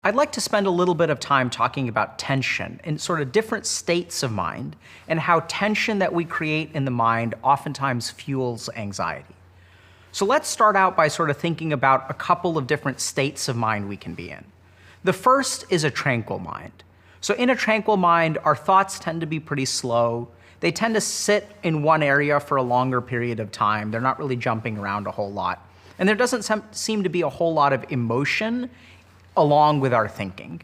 I'd like to spend a little bit of time talking about tension and sort of different states of mind and how tension that we create in the mind oftentimes fuels anxiety. So let's start out by sort of thinking about a couple of different states of mind we can be in. The first is a tranquil mind. So in a tranquil mind, our thoughts tend to be pretty slow. They tend to sit in one area for a longer period of time. They're not really jumping around a whole lot. And there doesn't seem to be a whole lot of emotion along with our thinking.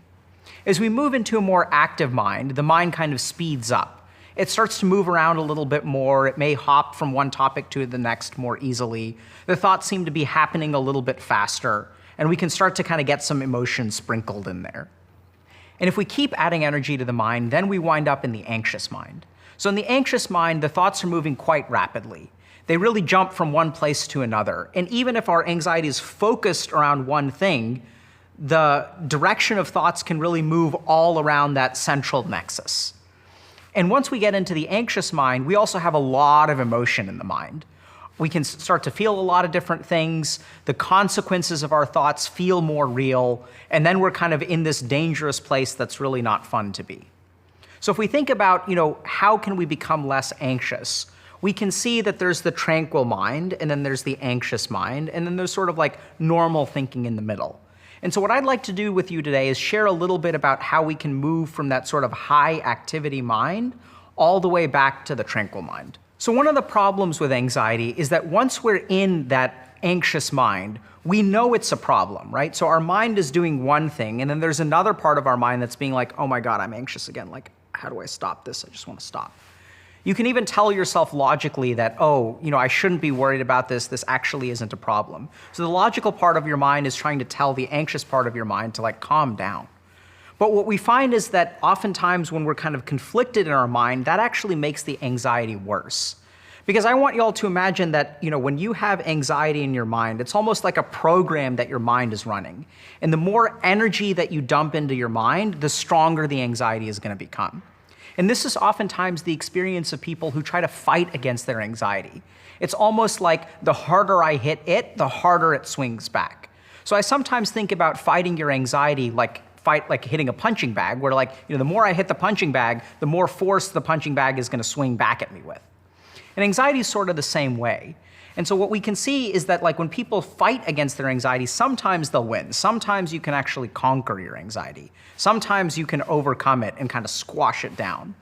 As we move into a more active mind, the mind kind of speeds up. It starts to move around a little bit more. It may hop from one topic to the next more easily. The thoughts seem to be happening a little bit faster, and we can start to kind of get some emotion sprinkled in there. And if we keep adding energy to the mind, then we wind up in the anxious mind. So in the anxious mind, the thoughts are moving quite rapidly. They really jump from one place to another. And even if our anxiety is focused around one thing, the direction of thoughts can really move all around that central nexus. And once we get into the anxious mind, we also have a lot of emotion in the mind. We can start to feel a lot of different things. The consequences of our thoughts feel more real. And then we're kind of in this dangerous place that's really not fun to be. So if we think about, how can we become less anxious? We can see that there's the tranquil mind, and then there's the anxious mind, and then there's sort of like normal thinking in the middle. And so what I'd like to do with you today is share a little bit about how we can move from that sort of high activity mind all the way back to the tranquil mind. So one of the problems with anxiety is that once we're in that anxious mind, we know it's a problem, right? So our mind is doing one thing, and then there's another part of our mind that's being like, oh my God, I'm anxious again. Like, how do I stop this? I just want to stop. You can even tell yourself logically that, I shouldn't be worried about this. This actually isn't a problem. So the logical part of your mind is trying to tell the anxious part of your mind to calm down. But what we find is that oftentimes when we're kind of conflicted in our mind, that actually makes the anxiety worse. Because I want you all to imagine that, when you have anxiety in your mind, it's almost like a program that your mind is running. And the more energy that you dump into your mind, the stronger the anxiety is going to become. And this is oftentimes the experience of people who try to fight against their anxiety. It's almost like the harder I hit it, the harder it swings back. So I sometimes think about fighting your anxiety like hitting a punching bag, where the more I hit the punching bag, the more force the punching bag is going to swing back at me with. And anxiety is sort of the same way. And so what we can see is that when people fight against their anxiety, sometimes they'll win. Sometimes you can actually conquer your anxiety. Sometimes you can overcome it and kind of squash it down.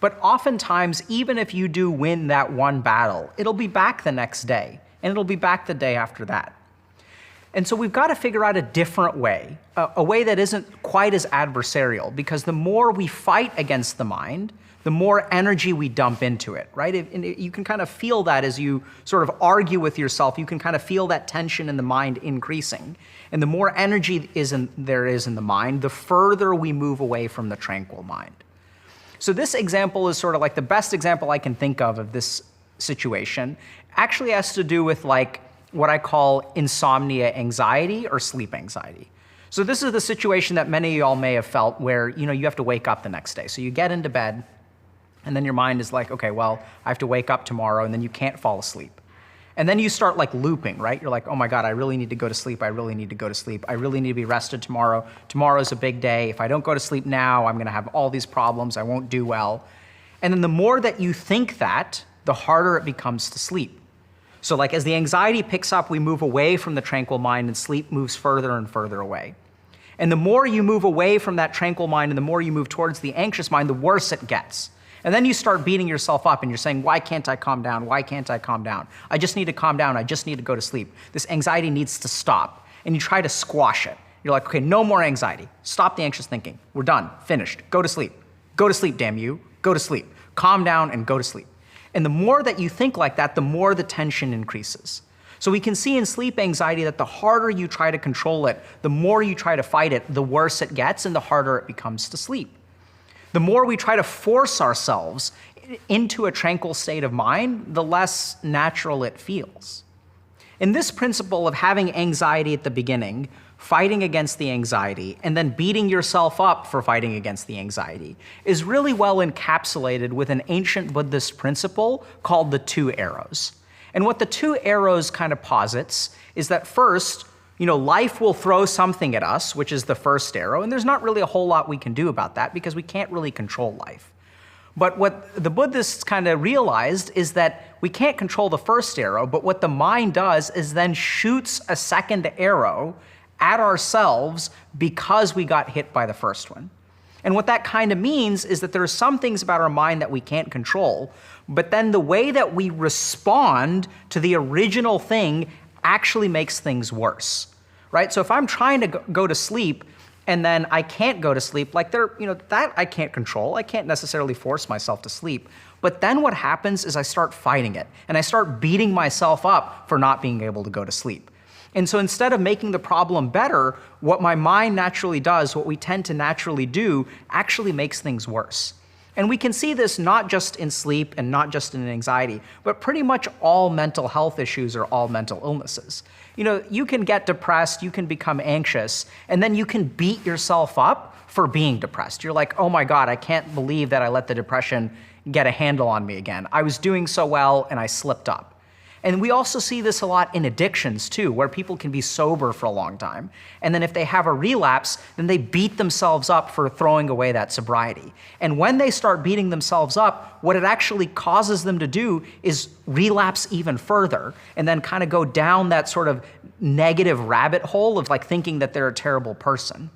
But oftentimes, even if you do win that one battle, it'll be back the next day, and it'll be back the day after that. And so we've got to figure out a different way, a way that isn't quite as adversarial, because the more we fight against the mind, the more energy we dump into it, right? And you can kind of feel that as you sort of argue with yourself. You can kind of feel that tension in the mind increasing. And the more energy there is in the mind, the further we move away from the tranquil mind. So this example is sort of the best example I can think of this situation. Actually has to do with what I call insomnia anxiety or sleep anxiety. So this is the situation that many of y'all may have felt where you have to wake up the next day. So you get into bed, and then your mind is like, okay, well, I have to wake up tomorrow, and then you can't fall asleep. And then you start looping, right? You're like, oh my God, I really need to go to sleep. I really need to go to sleep. I really need to be rested tomorrow. Tomorrow's a big day. If I don't go to sleep now, I'm going to have all these problems. I won't do well. And then the more that you think that, the harder it becomes to sleep. So as the anxiety picks up, we move away from the tranquil mind, and sleep moves further and further away. And the more you move away from that tranquil mind and the more you move towards the anxious mind, the worse it gets. And then you start beating yourself up and you're saying, why can't I calm down? Why can't I calm down? I just need to calm down. I just need to go to sleep. This anxiety needs to stop. And you try to squash it. You're like, okay, no more anxiety. Stop the anxious thinking. We're done. Finished. Go to sleep. Go to sleep, damn you. Go to sleep. Calm down and go to sleep. And the more that you think like that, the more the tension increases. So we can see in sleep anxiety that the harder you try to control it, the more you try to fight it, the worse it gets and the harder it becomes to sleep. The more we try to force ourselves into a tranquil state of mind, the less natural it feels. And this principle of having anxiety at the beginning, fighting against the anxiety, and then beating yourself up for fighting against the anxiety is really well encapsulated with an ancient Buddhist principle called the two arrows. And what the two arrows kind of posits is that first, Life will throw something at us, which is the first arrow, and there's not really a whole lot we can do about that because we can't really control life. But what the Buddhists kind of realized is that we can't control the first arrow, but what the mind does is then shoots a second arrow at ourselves because we got hit by the first one. And what that kind of means is that there are some things about our mind that we can't control, but then the way that we respond to the original thing actually makes things worse, right? So if I'm trying to go to sleep and then I can't go to sleep, that I can't control. I can't necessarily force myself to sleep. But then what happens is I start fighting it, and I start beating myself up for not being able to go to sleep. And so instead of making the problem better, what my mind naturally does, what we tend to naturally do, actually makes things worse. And we can see this not just in sleep and not just in anxiety, but pretty much all mental health issues or all mental illnesses. You can get depressed, you can become anxious, and then you can beat yourself up for being depressed. You're like, oh my God, I can't believe that I let the depression get a handle on me again. I was doing so well and I slipped up. And we also see this a lot in addictions too, where people can be sober for a long time. And then if they have a relapse, then they beat themselves up for throwing away that sobriety. And when they start beating themselves up, what it actually causes them to do is relapse even further and then kind of go down that sort of negative rabbit hole of thinking that they're a terrible person.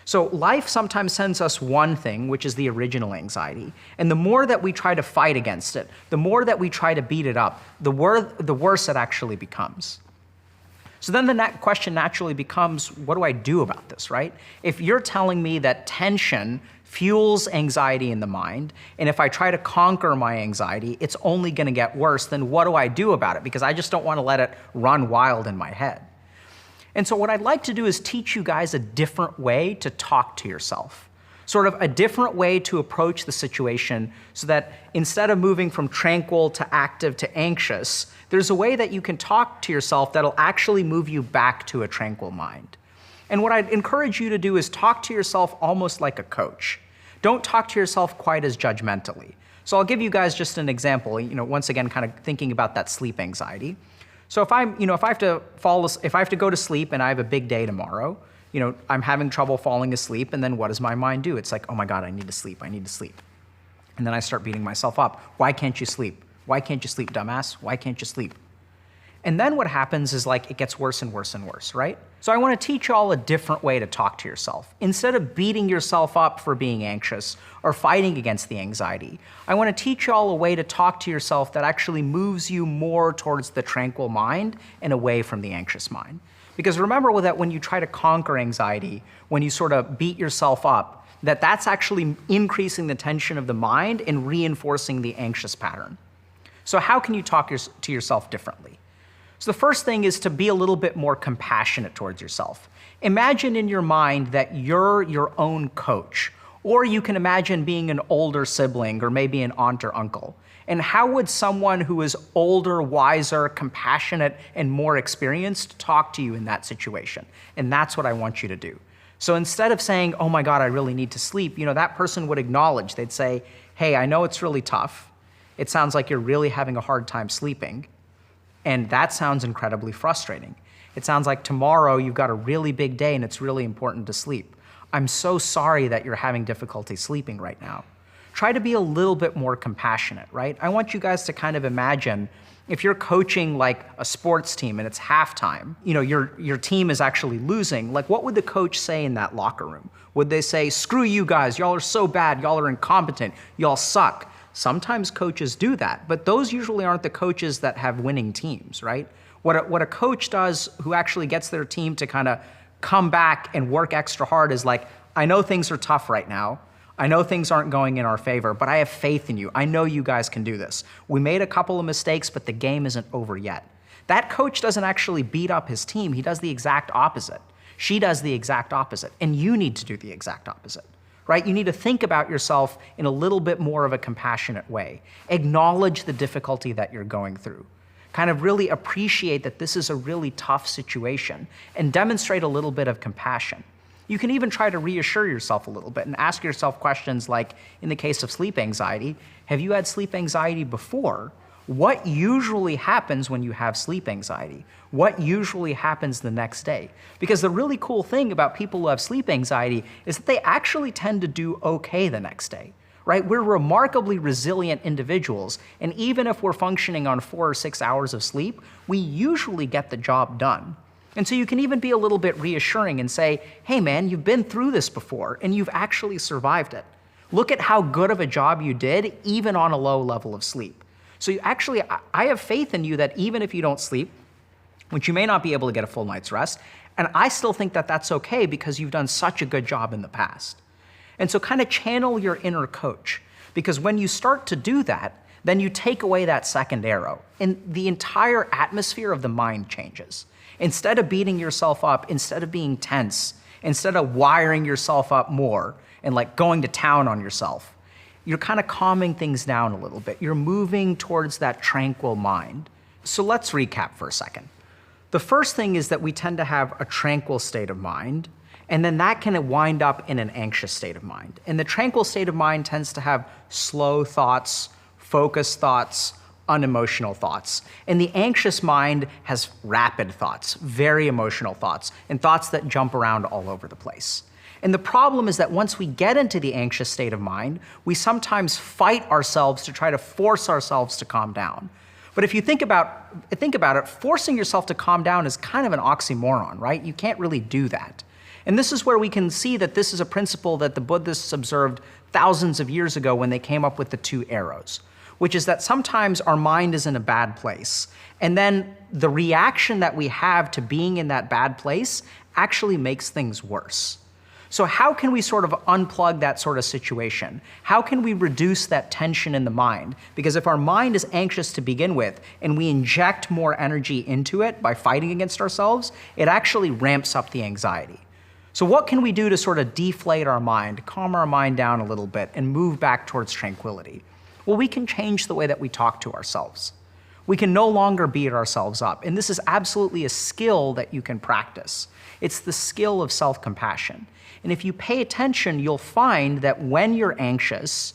So life sometimes sends us one thing, which is the original anxiety. And the more that we try to fight against it, the more that we try to beat it up, the worse it actually becomes. So then the question naturally becomes, what do I do about this, right? If you're telling me that tension fuels anxiety in the mind, and if I try to conquer my anxiety, it's only going to get worse, then what do I do about it? Because I just don't want to let it run wild in my head. And so what I'd like to do is teach you guys a different way to talk to yourself, sort of a different way to approach the situation so that instead of moving from tranquil to active to anxious, there's a way that you can talk to yourself that'll actually move you back to a tranquil mind. And what I'd encourage you to do is talk to yourself almost like a coach. Don't talk to yourself quite as judgmentally. So I'll give you guys just an example, once again, kind of thinking about that sleep anxiety. So if I have to go to sleep and I have a big day tomorrow, I'm having trouble falling asleep, and then what does my mind do? It's like, oh my God, I need to sleep. And then I start beating myself up. Why can't you sleep? Why can't you sleep, dumbass? Why can't you sleep? And then what happens is it gets worse and worse and worse, right? So I want to teach you all a different way to talk to yourself. Instead of beating yourself up for being anxious or fighting against the anxiety, I want to teach you all a way to talk to yourself that actually moves you more towards the tranquil mind and away from the anxious mind. Because remember that when you try to conquer anxiety, when you sort of beat yourself up, that's actually increasing the tension of the mind and reinforcing the anxious pattern. So how can you talk to yourself differently? So the first thing is to be a little bit more compassionate towards yourself. Imagine in your mind that you're your own coach, or you can imagine being an older sibling or maybe an aunt or uncle. And how would someone who is older, wiser, compassionate, and more experienced talk to you in that situation? And that's what I want you to do. So instead of saying, oh my God, I really need to sleep, that person would acknowledge, they'd say, hey, I know it's really tough. It sounds like you're really having a hard time sleeping. And that sounds incredibly frustrating. It sounds like tomorrow you've got a really big day and it's really important to sleep. I'm so sorry that you're having difficulty sleeping right now. Try to be a little bit more compassionate, right? I want you guys to kind of imagine if you're coaching a sports team and it's halftime, your team is actually losing, what would the coach say in that locker room? Would they say, screw you guys, y'all are so bad, y'all are incompetent, y'all suck? Sometimes coaches do that, but those usually aren't the coaches that have winning teams, right? What a coach does who actually gets their team to kind of come back and work extra hard is I know things are tough right now. I know things aren't going in our favor, but I have faith in you. I know you guys can do this. We made a couple of mistakes, but the game isn't over yet. That coach doesn't actually beat up his team. He does the exact opposite. She does the exact opposite, and you need to do the exact opposite. Right? You need to think about yourself in a little bit more of a compassionate way. Acknowledge the difficulty that you're going through. Kind of really appreciate that this is a really tough situation and demonstrate a little bit of compassion. You can even try to reassure yourself a little bit and ask yourself questions like, in the case of sleep anxiety, have you had sleep anxiety before? What usually happens when you have sleep anxiety? What usually happens the next day? Because the really cool thing about people who have sleep anxiety is that they actually tend to do okay the next day, right? We're remarkably resilient individuals, and even if we're functioning on 4 or 6 hours of sleep, we usually get the job done. And so you can even be a little bit reassuring and say, hey man, you've been through this before and you've actually survived it. Look at how good of a job you did even on a low level of sleep. So I have faith in you that even if you don't sleep, which you may not be able to get a full night's rest, and I still think that that's okay because you've done such a good job in the past. And so kind of channel your inner coach, because when you start to do that, then you take away that second arrow and the entire atmosphere of the mind changes. Instead of beating yourself up, instead of being tense, instead of wiring yourself up more and like going to town on yourself, you're kind of calming things down a little bit. You're moving towards that tranquil mind. So let's recap for a second. The first thing is that we tend to have a tranquil state of mind, and then that can wind up in an anxious state of mind. And the tranquil state of mind tends to have slow thoughts, focused thoughts, unemotional thoughts. And the anxious mind has rapid thoughts, very emotional thoughts, and thoughts that jump around all over the place. And the problem is that once we get into the anxious state of mind, we sometimes fight ourselves to try to force ourselves to calm down. But if you think about it, forcing yourself to calm down is kind of an oxymoron, right? You can't really do that. And this is where we can see that this is a principle that the Buddhists observed thousands of years ago when they came up with the 2 arrows, which is that sometimes our mind is in a bad place, and then the reaction that we have to being in that bad place actually makes things worse. So how can we sort of unplug that sort of situation? How can we reduce that tension in the mind? Because if our mind is anxious to begin with, and we inject more energy into it by fighting against ourselves, it actually ramps up the anxiety. So what can we do to sort of deflate our mind, calm our mind down a little bit, and move back towards tranquility? Well, we can change the way that we talk to ourselves. We can no longer beat ourselves up, and this is absolutely a skill that you can practice. It's the skill of self-compassion. And if you pay attention, you'll find that when you're anxious,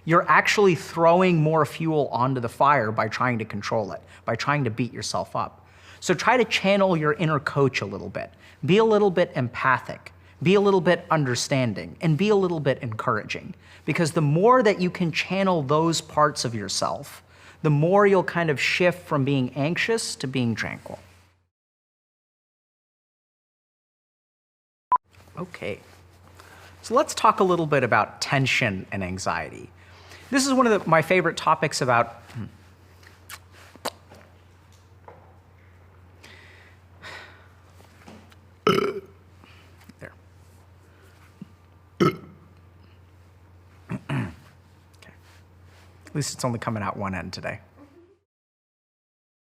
you're actually throwing more fuel onto the fire by trying to control it, by trying to beat yourself up. So try to channel your inner coach a little bit. Be a little bit empathic, be a little bit understanding, and be a little bit encouraging. Because the more that you can channel those parts of yourself, the more you'll kind of shift from being anxious to being tranquil. Okay, so let's talk a little bit about tension and anxiety. This is one of my favorite topics about there. Okay. At least it's only coming out one end today.